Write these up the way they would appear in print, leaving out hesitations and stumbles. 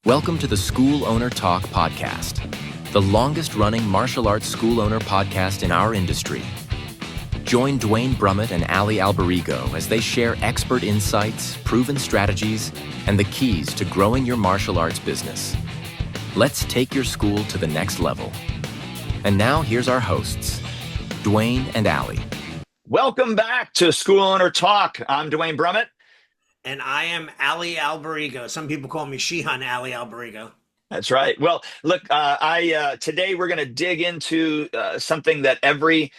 Welcome to the School Owner Talk podcast, the longest-running martial arts school owner podcast in our industry. Join Duane Brumitt and Allie Alberigo as they share expert insights, proven strategies, and the keys to growing your martial arts business. Let's take your school to the next level. And now here's our hosts, Duane and Allie. Welcome back to School Owner Talk. I'm Duane Brumitt. And I am Allie Alberigo. Some people call me Shihan Allie Alberigo. That's right. Well, look, today we're going to dig into something that every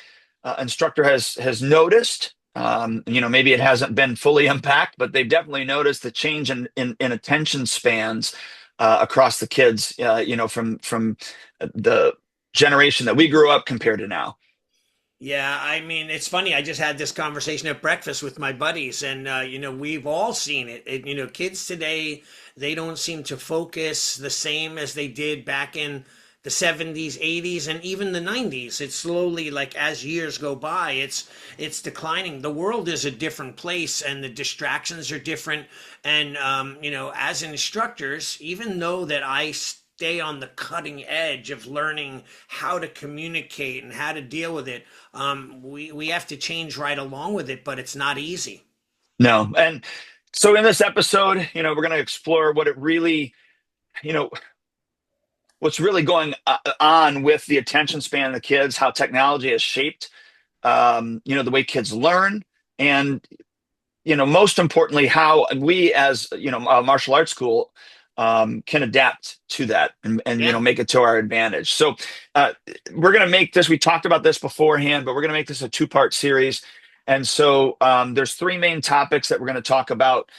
instructor has noticed. Maybe it hasn't been fully unpacked, but they've definitely noticed the change in attention spans across the kids. From the generation that we grew up compared to now. Yeah, I mean, it's funny. I just had this conversation at breakfast with my buddies, and we've all seen it. Kids today, they don't seem to focus the same as they did back in the 70s, 80s, and even the 90s. It's slowly, like, as years go by, it's declining. The world is a different place, and the distractions are different. And as instructors, even though that I stay on the cutting edge of learning how to communicate and how to deal with it, we have to change right along with it, but it's not easy. No. And so in this episode, we're going to explore what it really, what's really going on with the attention span of the kids, how technology has shaped, the way kids learn, and, most importantly, how we as, a martial arts school can adapt to that and make it to our advantage. So we're going to make this, we talked about this beforehand, but we're going to make this a two-part series. And so there's three main topics that we're going to talk about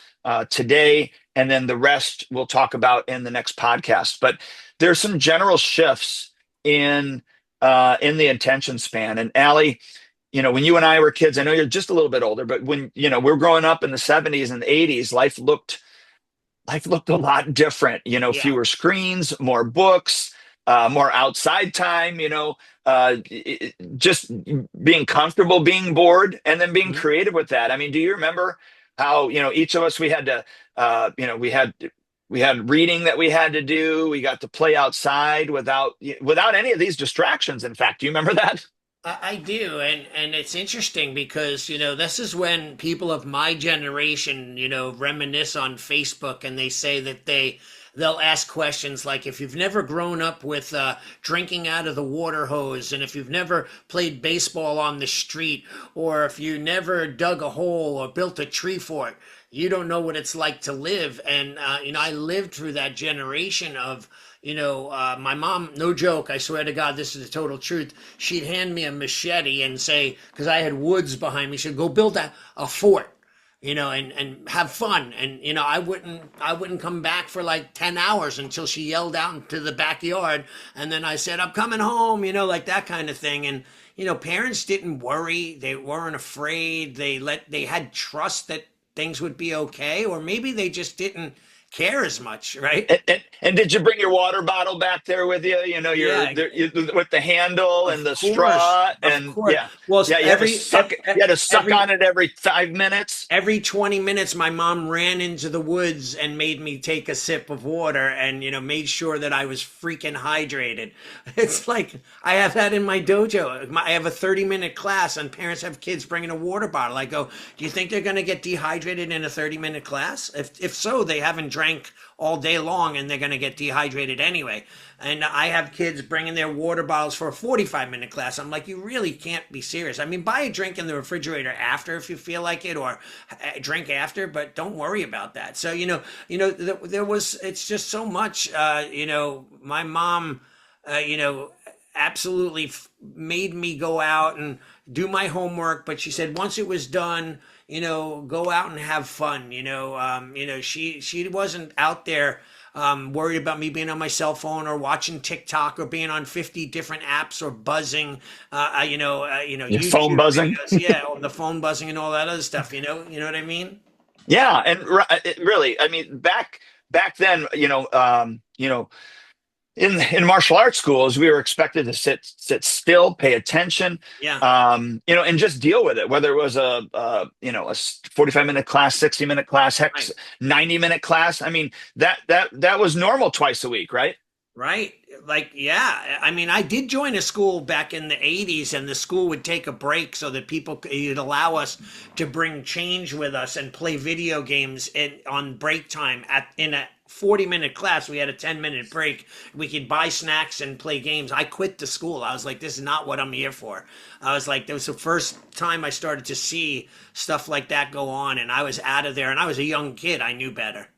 today, and then the rest we'll talk about in the next podcast. But there's some general shifts in the attention span. And Allie, when you and I were kids, I know you're just a little bit older, but when, we're growing up in the 70s and the 80s, life looked a lot different, fewer screens, more books, more outside time, just being comfortable, being bored, and then being creative with that. I mean, do you remember how, each of us, we had to, we had reading that we had to do. We got to play outside without any of these distractions. In fact, do you remember that? I do, and it's interesting because, this is when people of my generation, reminisce on Facebook, and they say that they'll ask questions like, if you've never grown up with drinking out of the water hose, and if you've never played baseball on the street, or if you never dug a hole or built a tree fort, you don't know what it's like to live. And, I lived through that generation of, my mom, no joke, I swear to God, this is the total truth. She'd hand me a machete and say, because I had woods behind me, she'd go build a fort, and have fun. And, I wouldn't come back for like 10 hours until she yelled out into the backyard. And then I said, I'm coming home, like that kind of thing. And, parents didn't worry. They weren't afraid. They had trust that things would be okay, or maybe they just didn't care as much, right? And did you bring your water bottle back there with you? With the handle and the straw, and Well, you had to suck on it every 5 minutes. Every 20 minutes, my mom ran into the woods and made me take a sip of water, and made sure that I was freaking hydrated. It's like I have that in my dojo. I have a 30-minute class, and parents have kids bringing a water bottle. I go, do you think they're going to get dehydrated in a 30-minute class? If so, they haven't drank all day long, and they're going to get dehydrated anyway. And I have kids bringing their water bottles for a 45-minute class. I'm like, you really can't be serious. I mean, buy a drink in the refrigerator after if you feel like it, or drink after, but don't worry about that. So, it's just so much, my mom, absolutely made me go out and do my homework. But she said, once it was done, go out and have fun. She wasn't out there worried about me being on my cell phone or watching TikTok or being on 50 different apps or buzzing. Your phone buzzing. On the phone buzzing and all that other stuff. You know what I mean? Yeah, and really, I mean, back then, in martial arts schools, we were expected to sit still, pay attention, Yeah. and just deal with it. Whether it was a 45-minute class, 60-minute class, heck, Right. 90-minute class. I mean, that was normal twice a week, right? Right. Like, yeah. I mean, I did join a school back in the 80s, and the school would take a break so that people could allow us to bring change with us and play video games on break time. In a 40-minute class, we had a 10-minute break. We could buy snacks and play games. I quit the school. I was like, this is not what I'm here for. I was like, that was the first time I started to see stuff like that go on, and I was out of there, and I was a young kid. I knew better.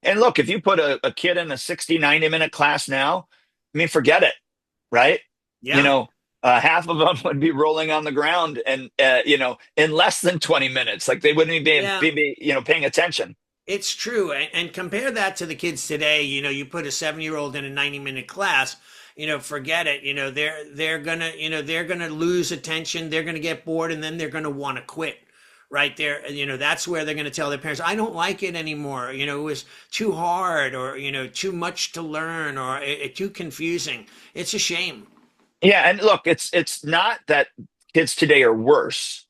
And look, if you put a kid in a 60, 90-minute class now, I mean, forget it, right? You Yeah. know, half of them would be rolling on the ground and, in less than 20 minutes. Like they wouldn't even Yeah. paying attention. It's true. And compare that to the kids today. You put a 7-year-old in a 90-minute class, forget it. They're gonna lose attention, they're gonna get bored, and then they're gonna want to quit. Right there, that's where they're going to tell their parents, I don't like it anymore. It was too hard, or, too much to learn, or too confusing. It's a shame. Yeah. And look, it's not that kids today are worse.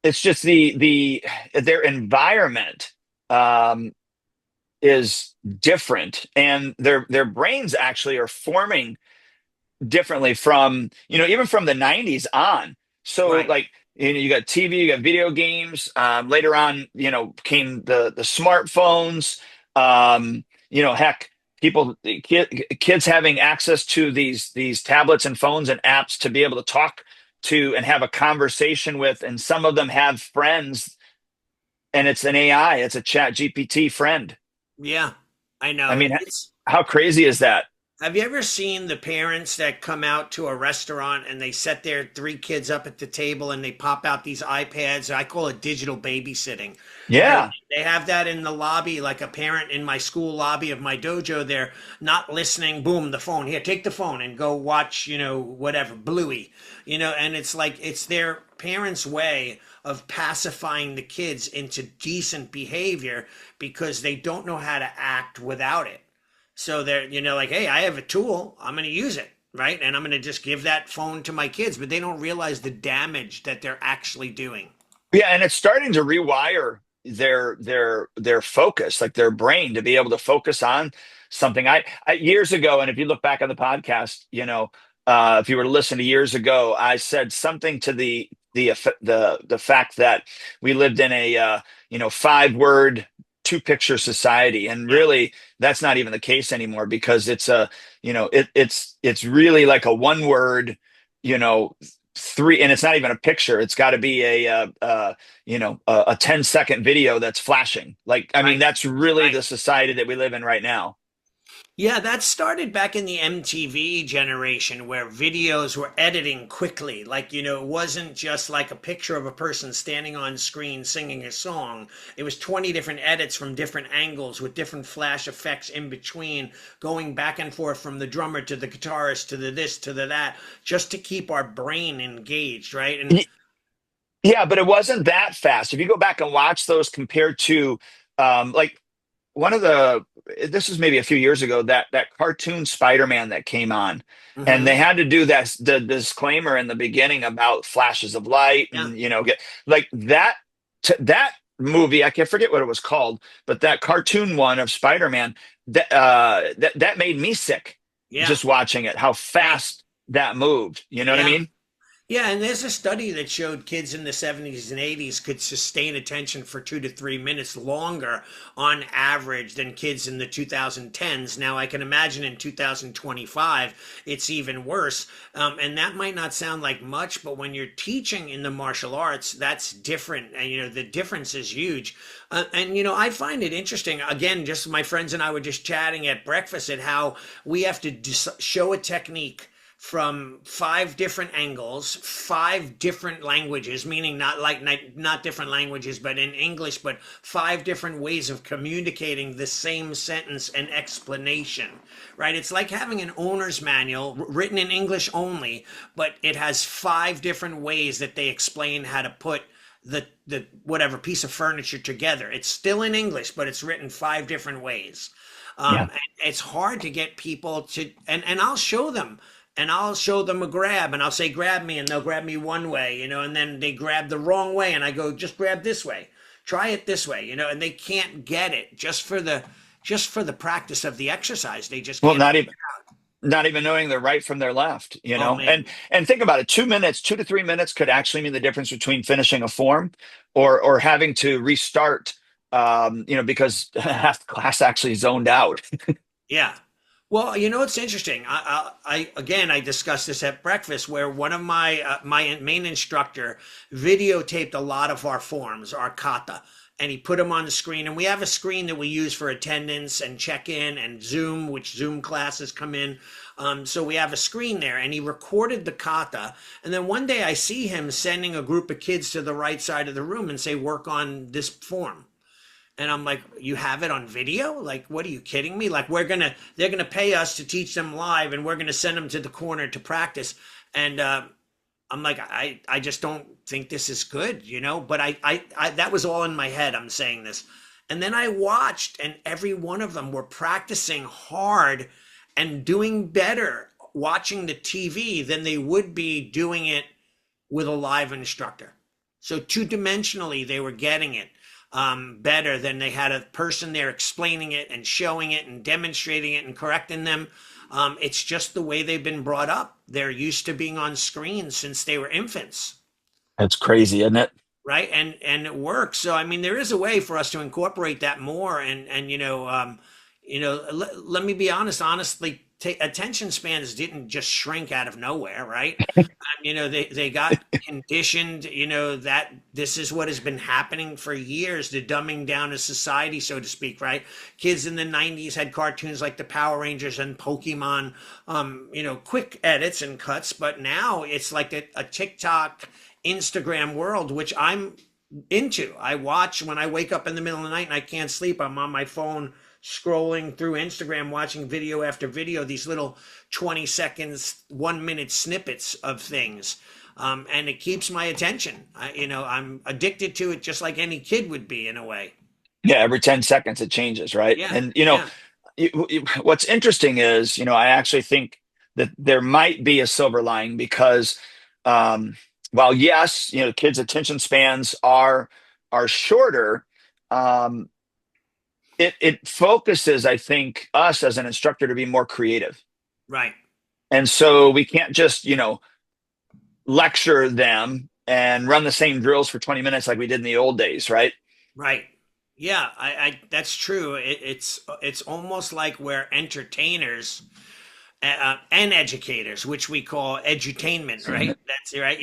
It's just their environment um, is different, and their brains actually are forming differently from even from the 90s on. So Right. like you got TV, you got video games. Later on, came the smartphones. Heck, kids having access to these tablets and phones and apps to be able to talk to and have a conversation with, and some of them have friends, and it's an AI, it's a Chat GPT friend. Yeah, I I know. mean, It's how crazy is that? Have you ever seen the parents that come out to a restaurant and they set their three kids up at the table and they pop out these iPads? I call it digital babysitting, right? Yeah. They have that in the lobby, like a parent in my school lobby of my dojo. They're not listening. Boom, the phone. Here, take the phone and go watch, whatever, Bluey, and it's like it's their parents' way of pacifying the kids into decent behavior because they don't know how to act without it. So they're, like, hey, I have a tool, I'm going to use it, right? And I'm going to just give that phone to my kids, but they don't realize the damage that they're actually doing. Yeah, and it's starting to rewire their focus, like their brain, to be able to focus on something. I years ago, and if you look back on the podcast, if you were to listen to years ago, I said something to the fact that we lived in a 5 word, two-picture society, and Yeah, really that's not even the case anymore, because it's really like a one word, you know three, and it's not even a picture. It's got to be a 10-second video that's flashing. Like, I mean, right, that's really right. the society that we live in right now. Yeah, that started back in the MTV generation where videos were editing quickly. Like, it wasn't just like a picture of a person standing on screen singing a song. It was 20 different edits from different angles with different flash effects in between, going back and forth from the drummer to the guitarist to the this to the that, just to keep our brain engaged, right? And Y- Yeah, but it wasn't that fast. If you go back and watch those compared to, like, one of the this was maybe a few years ago, that cartoon Spider-Man that came on, and they Mhm. had to do that, the disclaimer in the beginning about flashes of light, Yeah. and get like that. That movie, I can't forget what it was called, but that cartoon one of Spider-Man, that made me sick Yeah. just watching it, how Same. fast that moved. You know what I Yeah. mean? Yeah, and there's a study that showed kids in the 70s and 80s could sustain attention for 2 to 3 minutes longer on average than kids in the 2010s. Now, I can imagine in 2025, it's even worse. And that might not sound like much, but when you're teaching in the martial arts, that's different. And, the difference is huge. And, I find it interesting. Again, just my friends and I were just chatting at breakfast at how we have to show a technique from 5 different angles, 5 different languages, meaning not different languages, but in English, but 5 different ways of communicating the same sentence and explanation, right? It's like having an owner's manual written in English only, but it has 5 different ways that they explain how to put the whatever piece of furniture together. It's still in English, but it's written 5 different ways. Yeah. And it's hard to get people to, and I'll show them. And I'll show them a grab and I'll say, grab me, and they'll grab me one way, and then they grab the wrong way. And I go, just grab this way, try it this way, and they can't get it just for the practice of the exercise. They just Well, can't. not even knowing their right from their left, Oh man. and think about it. 2 minutes, 2 to 3 minutes could actually mean the difference between finishing a form or having to restart, because half the class actually zoned out. Yeah. Well, it's interesting. I discussed this at breakfast where one of my main instructor videotaped a lot of our forms, our kata, and he put them on the screen. And we have a screen that we use for attendance and check in and Zoom, which Zoom classes come in. So we have a screen there, and he recorded the kata. And then one day I see him sending a group of kids to the right side of the room and say, work on this form. And I'm like, you have it on video? Like, what are you kidding me? Like, they're gonna pay us to teach them live, and we're gonna send them to the corner to practice. And I'm like, I just don't think this is good. But I that was all in my head. I'm saying this, and then I watched, and every one of them were practicing hard and doing better watching the TV than they would be doing it with a live instructor. So two-dimensionally, they were getting it better than they had a person there explaining it and showing it and demonstrating it and correcting them. It's just the way they've been brought up. They're used to being on screen since they were infants, That's crazy, isn't it? right? And it works. So I mean, there is a way for us to incorporate that more. And let me be honest. Honestly, attention spans didn't just shrink out of nowhere, right? They got conditioned, that this is what has been happening for years, the dumbing down of society, so to speak, right? Kids in the 90s had cartoons like the Power Rangers and Pokemon, quick edits and cuts, but now it's like a TikTok, Instagram world, which I'm into. I watch when I wake up in the middle of the night and I can't sleep. I'm on my phone scrolling through Instagram, watching video after video, these little 20 seconds, 1 minute snippets of things. And it keeps my attention. I'm addicted to it just like any kid would be in a way. Yeah, every 10 seconds it changes, right? Yeah. And Yeah. what's interesting is, I actually think that there might be a silver lining because, while yes, kids' attention spans are shorter, um, it focuses, I think, us as an instructor to be more creative. Right. And so we can't just, lecture them and run the same drills for 20 minutes like we did in the old days, right? Right. Yeah. I that's true. It's almost like we're entertainers and educators, which we call edutainment, right? That's right.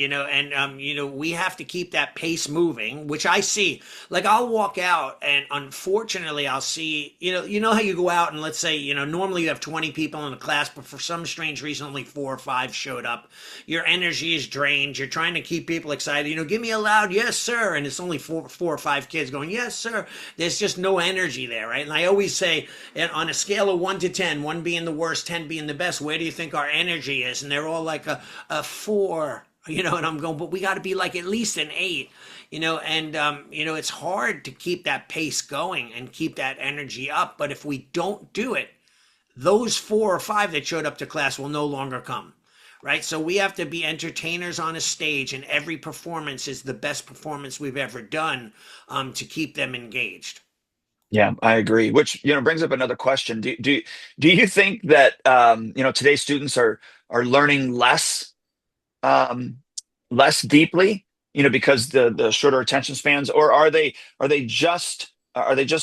We have to keep that pace moving, which I see. Like I'll walk out, and unfortunately, I'll see. How you go out, and let's say, normally you have 20 people in a class, but for some strange reason, only 4 or 5 showed up. Your energy is drained. You're trying to keep people excited. Give me a loud yes, sir, and it's only four or five kids going yes, sir. There's just no energy there, right? And I always say, on a scale of 1 to 10, 1 being the worst, 10 being the best, where do you think our energy is? And they're all like a 4, and I'm going, but we got to be like at least an 8, and it's hard to keep that pace going and keep that energy up. But if we don't do it, those 4 or 5 that showed up to class will no longer come. Right. So we have to be entertainers on a stage, and every performance is the best performance we've ever done, to keep them engaged. Yeah, I agree. Which brings up another question. Do you think that today's students are learning less deeply, because the shorter attention spans, or are they just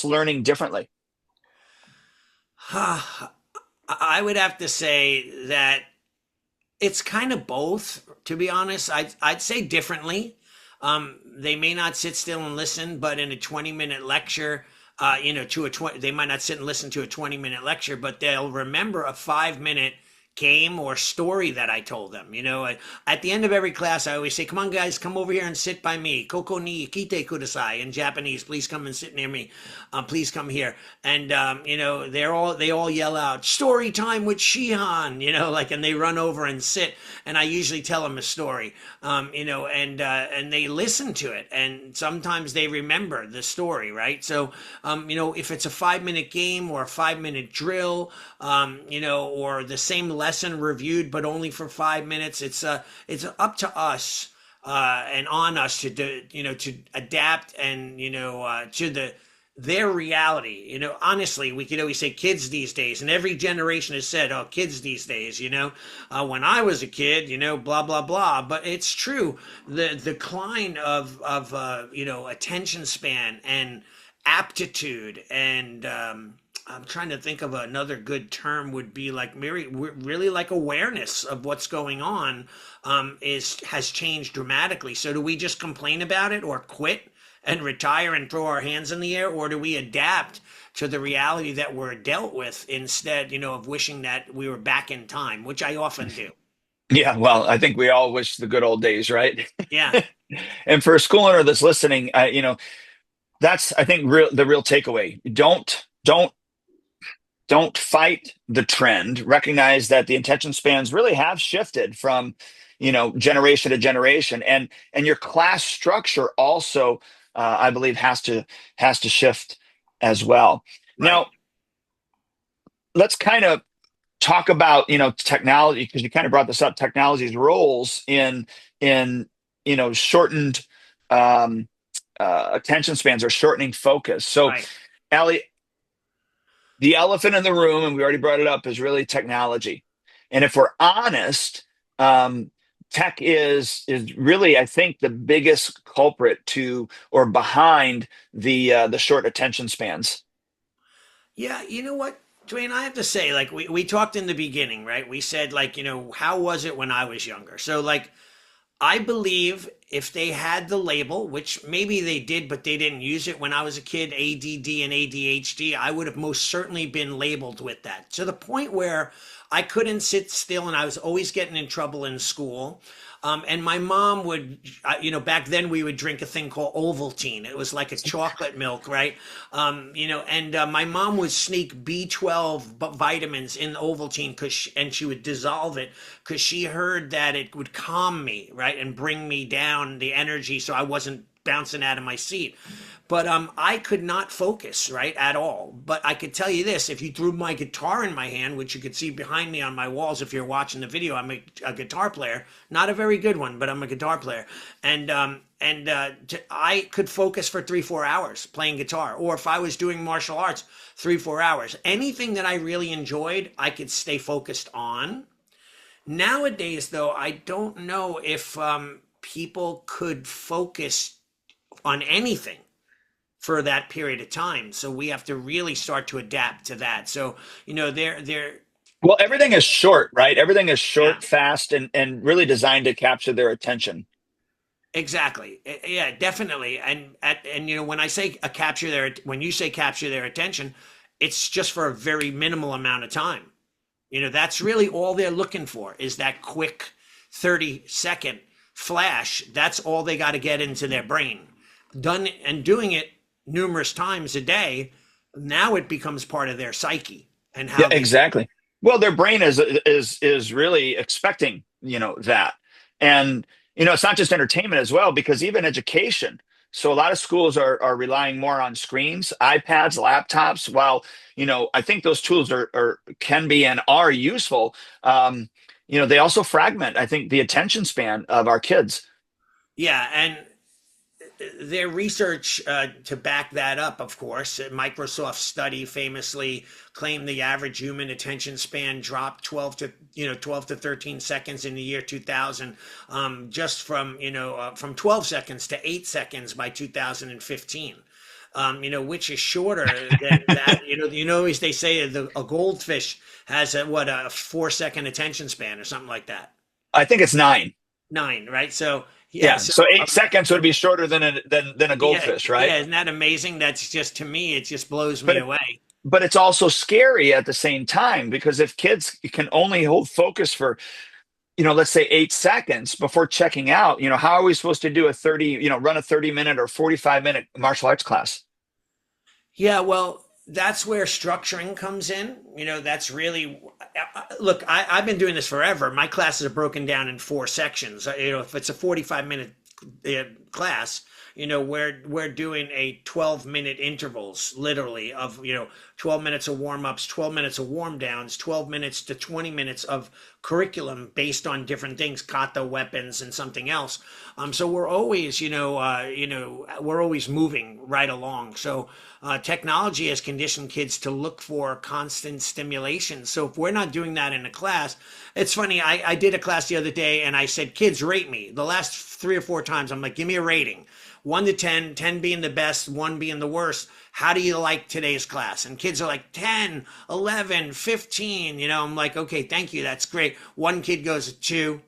learning differently? I would have to say that it's kind of both, to be honest. I'd say differently. They may not sit still and listen, but in a 20-minute lecture, they might not sit and listen to a 20-minute lecture, but they'll remember a 5-minute game or story that I told them. At the end of every class, I always say, "Come on, guys, come over here and sit by me. Koko ni kite kudasai," in Japanese. Please come and sit near me. Please come here. And they all yell out, "Story time with Shihan," and they run over and sit. And I usually tell them a story, and they listen to it. And sometimes they remember the story, right? So, if it's a 5-minute game or a 5-minute drill, or the same lesson reviewed but only for 5 minutes, it's up to us and on us to do, to adapt and to their reality. Honestly, we could always say kids these days, and every generation has said, "Oh, kids these days," when I was a kid, blah blah blah. But it's true, the decline of attention span and aptitude, and I'm trying to think of another good term, would be like really like awareness of what's going on has changed dramatically. So do we just complain about it or quit and retire and throw our hands in the air, or do we adapt to the reality that we're dealt with instead, of wishing that we were back in time, which I often do. Yeah, well, I think we all wish the good old days, right? Yeah. And for a school owner that's listening, that's, I think, the real takeaway. Don't fight the trend. Recognize that the attention spans really have shifted from, generation to generation, and your class structure also, I believe, has to shift as well. Right. Now, let's kind of talk about technology, because you kind of brought this up. Technology's roles in shortened attention spans or shortening focus. So, Right. Allie, the elephant in the room, and we already brought it up, is really technology. And if we're honest, tech is really, I think, the biggest culprit to or behind the short attention spans. Yeah, you know what, Duane, I have to say, like we talked in the beginning, right? We said, like, how was it when I was younger? So, like, I believe if they had the label, which maybe they did, but they didn't use it when I was a kid, ADD and ADHD, I would have most certainly been labeled with that, to the point where I couldn't sit still and I was always getting in trouble in school. And my mom would, back then we would drink a thing called Ovaltine. It was like a chocolate milk, right? And my mom would sneak B12 vitamins in Ovaltine and she would dissolve it because she heard that it would calm me, right? And bring me down the energy so I wasn't bouncing out of my seat. But I could not focus, right, at all. But I could tell you this: if you threw my guitar in my hand, which you could see behind me on my walls if you're watching the video, I'm a guitar player, not a very good one, but I'm a guitar player, and I could focus for 3-4 hours playing guitar, or if I was doing martial arts, 3-4 hours. Anything that I really enjoyed, I could stay focused on. Nowadays, though, I don't know if people could focus on anything for that period of time. So we have to really start to adapt to that. So, they're Well, everything is short, right? Everything is short, yeah, fast, and really designed to capture their attention. exactly. Yeah, definitely. And when I say when you say capture their attention, it's just for a very minimal amount of time. That's really all they're looking for, is that quick 30-second flash. That's all they got to get into their brain. Done and doing it numerous times a day, now it becomes part of their psyche and how. Yeah, exactly. Well, their brain is really expecting that, and it's not just entertainment as well, because even education. So a lot of schools are relying more on screens, iPads, laptops. While I think those tools are can be and are useful, they also fragment, I think, the attention span of our kids. Yeah, and their research to back that up, of course, a Microsoft study famously claimed the average human attention span dropped 12 to 13 seconds in the year 2000, just from 12 seconds to 8 seconds by 2015. Which is shorter than that. As they say, a goldfish has a 4-second attention span or something like that. I think it's 9. 9, right? So Yeah, so 8 seconds would be shorter than a goldfish, right? Yeah, isn't that amazing? That's just, to me, it just blows me away. but it's also scary at the same time, because if kids can only hold focus for, let's say 8 seconds before checking out, how are we supposed to do run a 30-minute or 45-minute martial arts class? Yeah, well, that's where structuring comes in. That's really, look, I've been doing this forever. My classes are broken down in four sections. If it's a 45-minute class, we're doing a 12-minute intervals, literally, of 12 minutes of warm-ups, 12 minutes of warm downs, 12 minutes to 20 minutes of curriculum based on different things, kata, weapons, and something else. So we're always, we're always moving right along. So technology has conditioned kids to look for constant stimulation. So if we're not doing that in a class, it's funny. I did a class the other day and I said, kids, rate me. The last 3 or 4 times, I'm like, give me a rating. 1 to 10, 10 being the best, 1 being the worst. How do you like today's class? And kids are like 10, 11, 15. I'm like, okay, thank you. That's great. One kid goes a 2.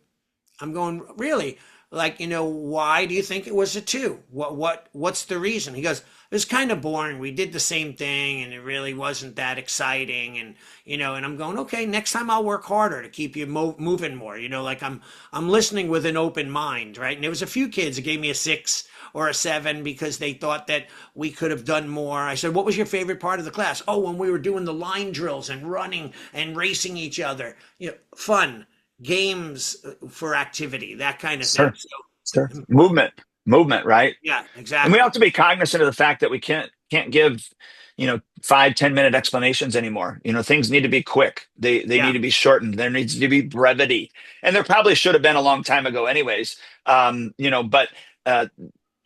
I'm going, really? Like, why do you think it was a 2? What's the reason? He goes, it was kind of boring. We did the same thing and it really wasn't that exciting. And, and I'm going, okay, next time I'll work harder to keep you moving more. Like I'm listening with an open mind, right? And there was a few kids that gave me a 6 or a 7 because they thought that we could have done more. I said, what was your favorite part of the class? Oh, when we were doing the line drills and running and racing each other. Fun. Games for activity, that kind of thing. Sure. Sure. Movement, right? Yeah, And we exactly. have to be cognizant of the fact that we can't give, 5-10 minute explanations anymore. Things need to be quick. They need Yeah. to be shortened. There needs to be brevity, and there probably should have been a long time ago, anyways. But uh,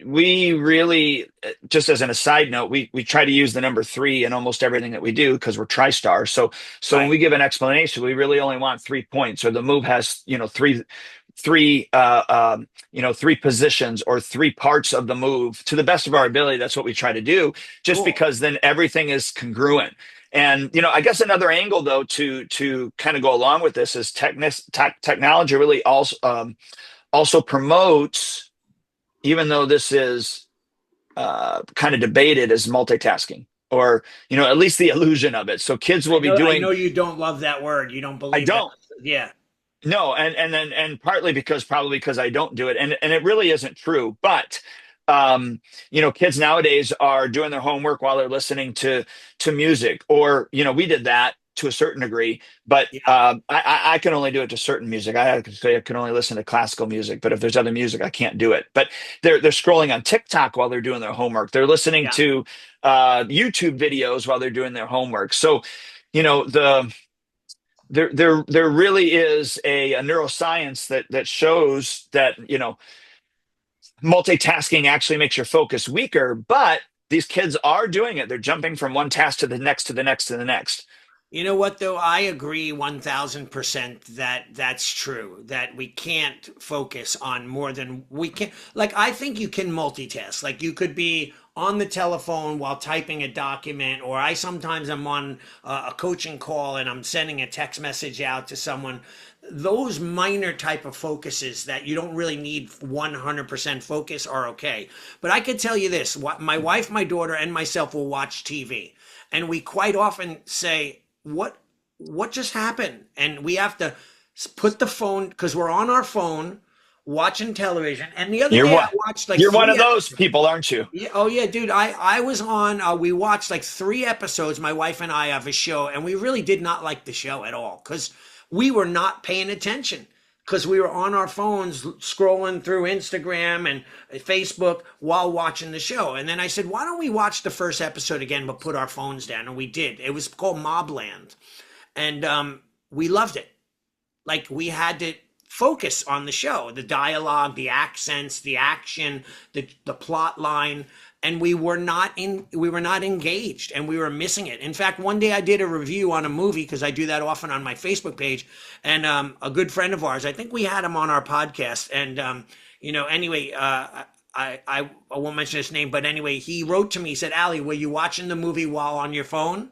we really, just as an aside note, we try to use the number 3 in almost everything that we do because we're TriStar. So when Right. we give an explanation, we really only want 3 points, or the move has three positions or 3 parts of the move. To the best of our Right. ability, that's what we try to do, just Cool. because then everything is congruent. And I guess another angle, though, to kind of go along with this is technology really also promotes, even though this is kind of debated, as multitasking, or at least the illusion of it. So kids will be I doing. know you don't love that word. You don't I believe that. don't. Yeah. No, and partly probably because I don't do it, and it really isn't true. But kids nowadays are doing their homework while they're listening to music, or we did that to a certain degree, but Yeah. I can only do it to certain music. I can say I can only listen to classical music, but if there's other music, I can't do it. But they're scrolling on TikTok while they're doing their homework. They're listening Yeah. to YouTube videos while they're doing their homework. So the there really is a neuroscience that shows that multitasking actually makes your focus weaker, but these kids are doing it. They're jumping from one task to the next, to the next, to the next. You know what, though? I agree 1000% that that's true, that we can't focus on more than we can. Like, I think you can multitask. Like, you could be on the telephone while typing a document, or I sometimes am on a coaching call and I'm sending a text message out to someone. Those minor type of focuses that you don't really need 100% focus are okay. But I could tell you this, my wife, my daughter, and myself will watch TV. And we quite often say, what just happened? And we have to put the phone, because we're on our phone watching television. And the other You're day one. I watched like You're one three of those episodes. people, aren't you? Yeah, oh yeah, dude. I was on. We watched like 3 episodes. My wife and I have a show, and we really did not like the show at all because we were not paying attention because we were on our phones scrolling through Instagram and Facebook while watching the show. And then I said, why don't we watch the first episode again, but put our phones down? And we did. It was called Mobland, and we loved it. Like, we had to focus on the show, the dialogue, the accents, the action, the plot line, and we were not engaged, and we were missing it. In fact, one day I did a review on a movie because I do that often on my Facebook page, and a good friend of ours, I think we had him on our podcast, and anyway, I won't mention his name, but anyway, he wrote to me. He said, Allie, were you watching the movie while on your phone?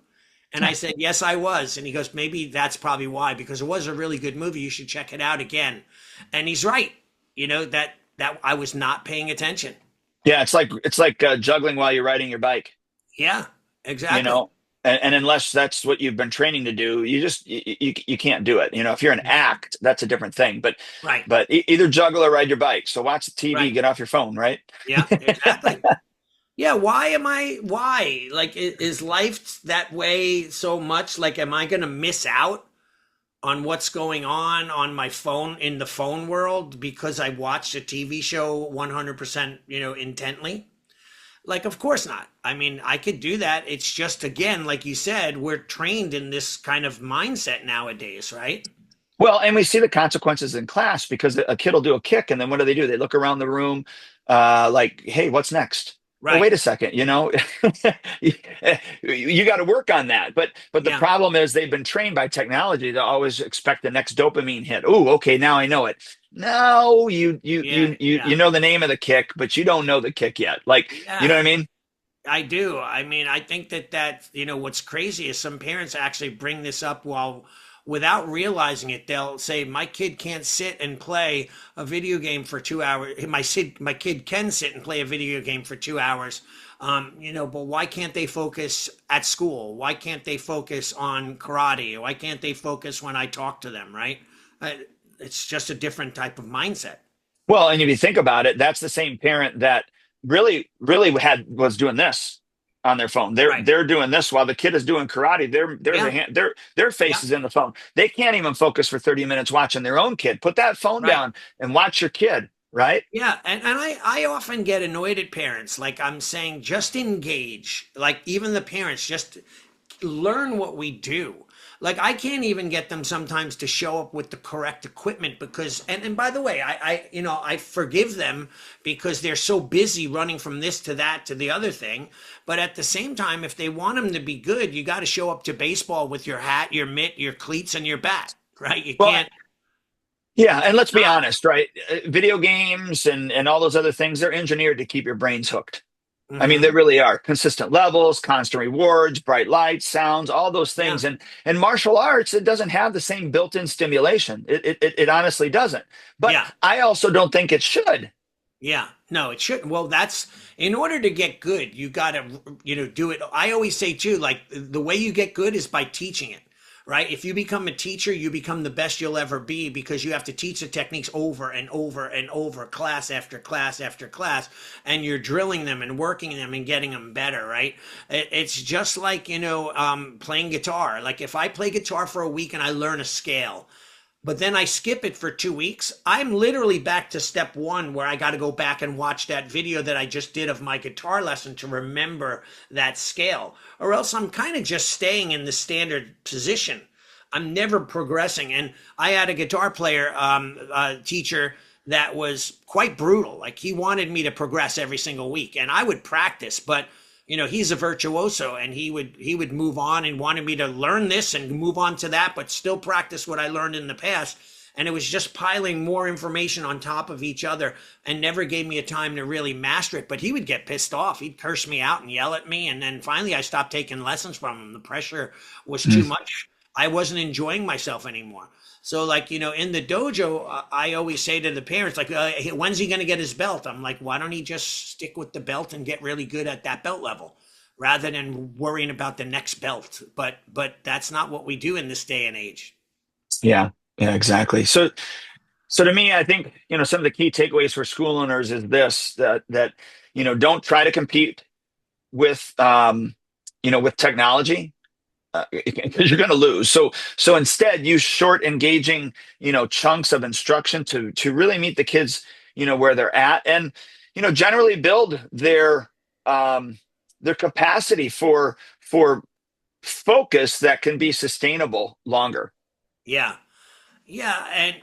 And I said, yes, I was. And he goes, maybe that's probably why, because it was a really good movie. You should check it out again. And he's right. That I was not paying attention. Yeah, it's like juggling while you're riding your bike. Yeah, You exactly. know, And unless that's what you've been training to do, you can't do it. If you're an act, that's a different thing. But Right. either juggle or ride your bike. So watch the TV, Right. get off your phone, right? Yeah, exactly. Yeah, why? Like, is life that way so much? Like, am I going to miss out on what's going on my phone in the phone world because I watched a TV show 100%, intently? Like, of course not. I mean, I could do that. It's just, again, like you said, we're trained in this kind of mindset nowadays, right? Well, and we see the consequences in class because a kid will do a kick, and then what do? They look around the room, like, "Hey, what's next?" Well, Right. wait a second, you got to work on that. But the Yeah. problem is they've been trained by technology to always expect the next dopamine hit. Oh, okay, now I know it. No, Yeah. you Yeah. know the name of the kick, but you don't know the kick yet. Like, you know what Yeah. I mean? I do. I mean, I think that what's crazy is some parents actually bring this up while without realizing it. They'll say, my kid can't sit and play a video game for 2 hours. My kid can sit and play a video game for 2 hours. But why can't they focus at school? Why can't they focus on karate? Why can't they focus when I talk to them, right? Uh, it's just a different type of mindset. Well, and if you think about it, that's the same parent that really was doing this on their phone. They're Right. they're doing this while the kid is doing karate. Yeah. Their Yeah. face is in the phone. They can't even focus for 30 minutes watching their own kid. Put that phone Right. down and watch your kid, right? Yeah, and I often get annoyed at parents. Like, I'm saying, just engage. Like, even the parents, just learn what we do. Like, I can't even get them sometimes to show up with the correct equipment because and by the way, I forgive them because they're so busy running from this to that to the other thing. But at the same time, if they want them to be good, you got to show up to baseball with your hat, your mitt, your cleats, and your bat, right? You Well, can't yeah, and let's be not. honest, right? Video games and all those other things, they're engineered to keep your brains hooked. I mean, they Hmm. really are. Consistent levels, constant rewards, bright lights, sounds, all those Yeah. things. And martial arts, it doesn't have the same built-in stimulation. It honestly doesn't. But Yeah. I also don't think it should. Yeah, no, it shouldn't. Well, that's in order to get good, you got to, do it. I always say too, like the way you get good is by teaching it, right? If you become a teacher, you become the best you'll ever be because you have to teach the techniques over and over and over, class after class after class, and you're drilling them and working them and getting them better, right? It's just like, playing guitar. Like if I play guitar for a week and I learn a scale, but then I skip it for 2 weeks, I'm literally back to step one where I got to go back and watch that video that I just did of my guitar lesson to remember that scale. Or else I'm kind of just staying in the standard position. I'm never progressing. And I had a guitar player, teacher that was quite brutal. Like he wanted me to progress every single week, and I would practice, but he's a virtuoso and he would move on and wanted me to learn this and move on to that, but still practice what I learned in the past. And it was just piling more information on top of each other and never gave me a time to really master it. But he would get pissed off. He'd curse me out and yell at me. And then finally I stopped taking lessons from him. The pressure was too much. I wasn't enjoying myself anymore. So, like, in the dojo, I always say to the parents, like, hey, when's he going to get his belt? I'm like, why don't he just stick with the belt and get really good at that belt level rather than worrying about the next belt? But that's not what we do in this day and age. Yeah, yeah, exactly. So to me, I think, some of the key takeaways for school owners is this, that don't try to compete with, with technology. Because you're going to lose. So instead, use short, engaging, chunks of instruction to really meet the kids, where they're at, and generally build their capacity for focus that can be sustainable longer. Yeah. Yeah, and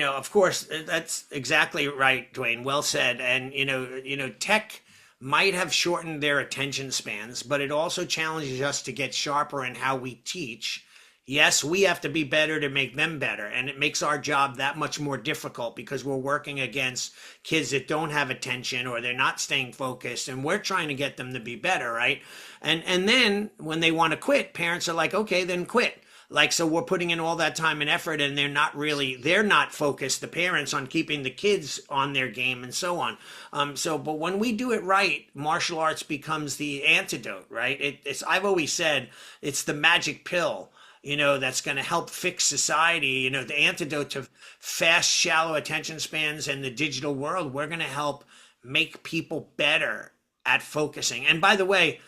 of course, that's exactly right, Duane. Well said. And tech might have shortened their attention spans, but it also challenges us to get sharper in how we teach. Yes, we have to be better to make them better, and it makes our job that much more difficult because we're working against kids that don't have attention or they're not staying focused, and we're trying to get them to be better, right? And then when they want to quit, parents are like, okay, then quit. Like, so we're putting in all that time and effort, and they're not focused, the parents, on keeping the kids on their game and so on. But when we do it right, martial arts becomes the antidote, right? I've always said it's the magic pill, that's going to help fix society, the antidote to fast, shallow attention spans and the digital world. We're going to help make people better at focusing. And by the way,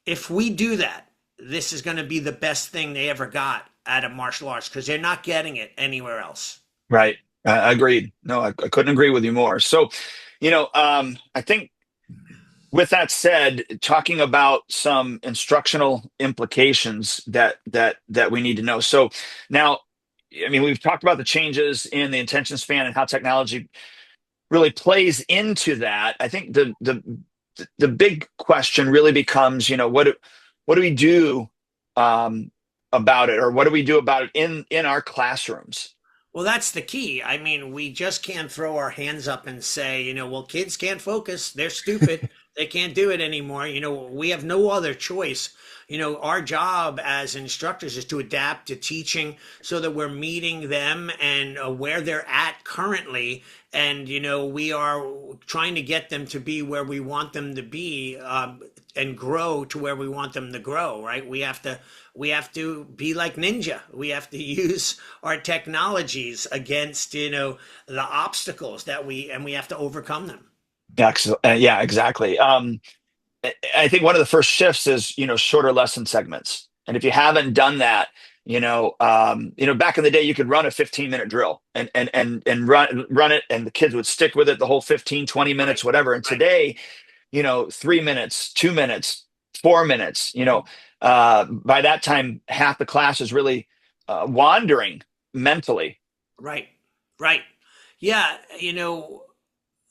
if we do that, this is going to be the best thing they ever got out of martial arts, because they're not getting it anywhere else. Right. Agreed. No, I couldn't agree with you more. So, I think with that said, talking about some instructional implications that we need to know. So now, I mean, we've talked about the changes in the attention span and how technology really plays into that. I think the big question really becomes, what do we do about it, or what do we do about it in our classrooms? Well, that's the key. I mean, we just can't throw our hands up and say, well, kids can't focus. They're stupid. They can't do it anymore. We have no other choice. Our job as instructors is to adapt to teaching so that we're meeting them and where they're at currently. And, we are trying to get them to be where we want them to be, and grow to where we want them to grow, right? We have to be like ninja. We have to use our technologies against, the obstacles we have to overcome them. Yeah, exactly. I think one of the first shifts is, shorter lesson segments. And if you haven't done that, back in the day, you could run a 15-minute drill and run it, and the kids would stick with it the whole 15, 20 minutes, whatever. And today, 3 minutes, 2 minutes, 4 minutes, by that time, half the class is really wandering mentally. Right. Yeah.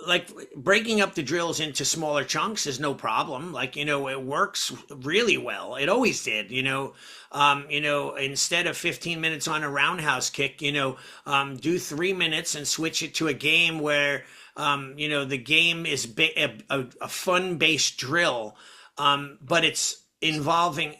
Like breaking up the drills into smaller chunks is no problem. Like, it works really well. It always did, instead of 15 minutes on a roundhouse kick, do 3 minutes and switch it to a game where, the game is a fun-based drill, but it's involving,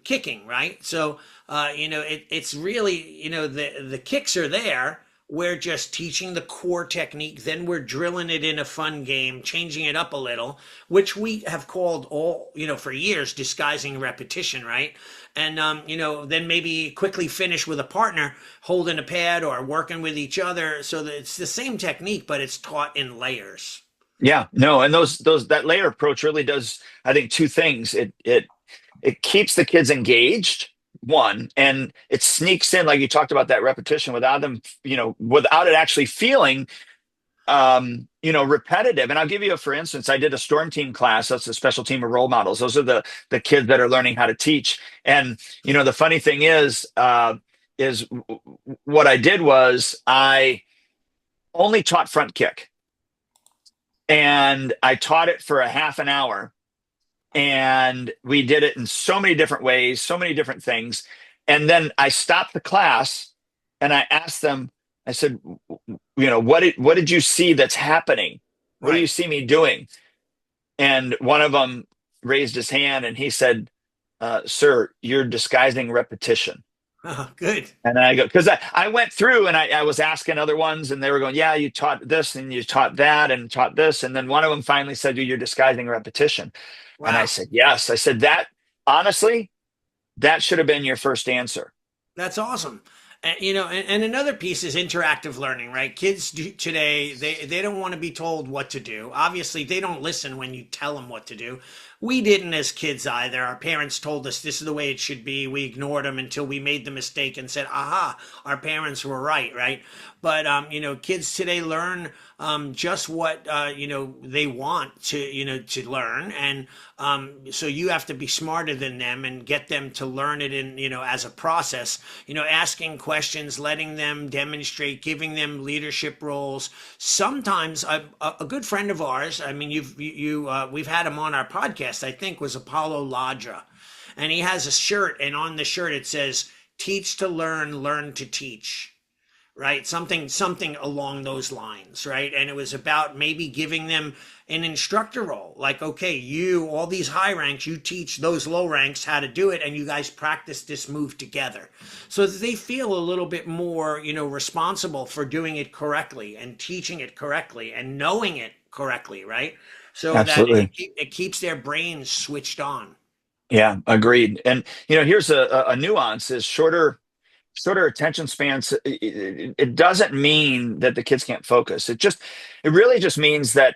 kicking, right? So, it's really, the kicks are there. We're just teaching the core technique. Then we're drilling it in a fun game, changing it up a little, which we have called for years, disguising repetition, right? And, then maybe quickly finish with a partner holding a pad or working with each other, so that it's the same technique, but it's taught in layers. Yeah, no. And that layer approach really does, I think, two things. It keeps the kids engaged, one, and it sneaks in, like you talked about, that repetition without them, without it actually feeling, repetitive. And I'll give you for instance, I did a storm team class. That's a special team of role models. Those are the kids that are learning how to teach. And, the funny thing is what I did was I only taught front kick, and I taught it for a half an hour. And we did it in so many different ways, so many different things. And then I stopped the class and I asked them, I said, what did you see that's happening? What do you see me doing? And one of them raised his hand and he said, sir, you're disguising repetition. Oh, good. And I go, because I went through and I was asking other ones, and they were going, yeah, you taught this and you taught that and taught this. And then one of them finally said, you're disguising repetition. Wow. And I said, yes. I said, that honestly, that should have been your first answer. That's awesome. And another piece is interactive learning, right? Kids today, they don't want to be told what to do. Obviously, they don't listen when you tell them what to do. We didn't as kids either. Our parents told us this is the way it should be. We ignored them until we made the mistake and said, aha, our parents were right? But, kids today learn just what, they want to learn. And so you have to be smarter than them and get them to learn it in, as a process, asking questions, letting them demonstrate, giving them leadership roles. Sometimes a good friend of ours, I mean, we've had him on our podcast, I think, was Apollo Ladra. And he has a shirt, and on the shirt it says, teach to learn, learn to teach. right? Something along those lines, right? And it was about maybe giving them an instructor role, like, okay, you, all these high ranks, you teach those low ranks how to do it, and you guys practice this move together, so that they feel a little bit more, responsible for doing it correctly and teaching it correctly and knowing it correctly, right? So that Absolutely. it keeps their brains switched on. Yeah, agreed. And here's a nuance: is shorter attention spans. It doesn't mean that the kids can't focus. It really just means that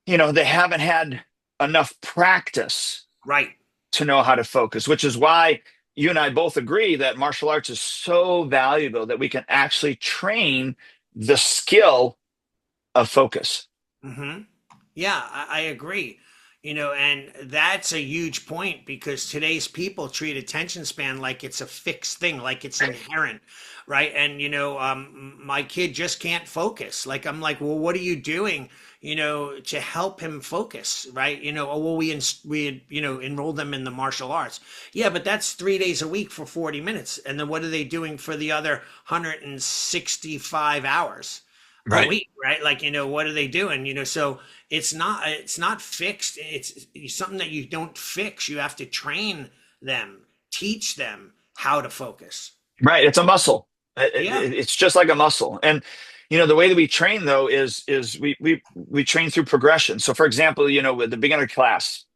they haven't had enough practice Right. to know how to focus, which is why you and I both agree that martial arts is so valuable, that we can actually train the skill of focus. Hmm. Yeah, I agree. And that's a huge point, because today's people treat attention span like it's a fixed thing, like it's inherent, right? And my kid just can't focus. Like, I'm like, well, what are you doing, to help him focus, right? Oh, well, we enrolled them in the martial arts. Yeah, but that's 3 days a week for 40 minutes, and then what are they doing for the other 165 hours a Right. week, right? Like, what are they doing? So it's not fixed. It's something that you don't fix. You have to train them, teach them how to focus. Right. It's a muscle. Yeah. It's just like a muscle. And the way that we train, though, is we train through progression. So, for example, with the beginner class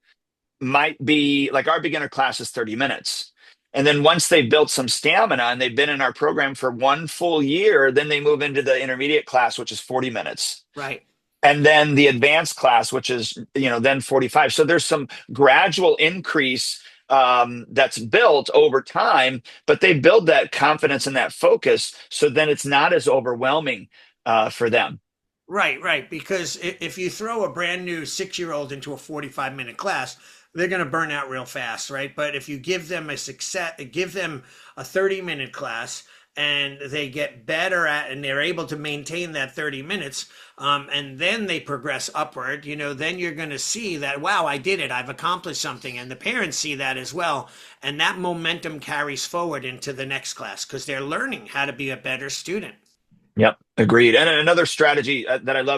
might be like, our beginner class is 30 minutes. And then once they've built some stamina and they've been in our program for one full year, then they move into the intermediate class, which is 40 minutes. Right. And then the advanced class, which is, then 45. So there's some gradual increase that's built over time, but they build that confidence and that focus. So then it's not as overwhelming for them. Right. Because if you throw a brand new 6-year-old into a 45-minute class, they're going to burn out real fast, right? But if you give them a 30-minute class, and they get better at, and they're able to maintain that 30 minutes, and then they progress upward, then you're going to see that, wow, I did it. I've accomplished something. And the parents see that as well. And that momentum carries forward into the next class, because they're learning how to be a better student. Yep, agreed. And another strategy that I love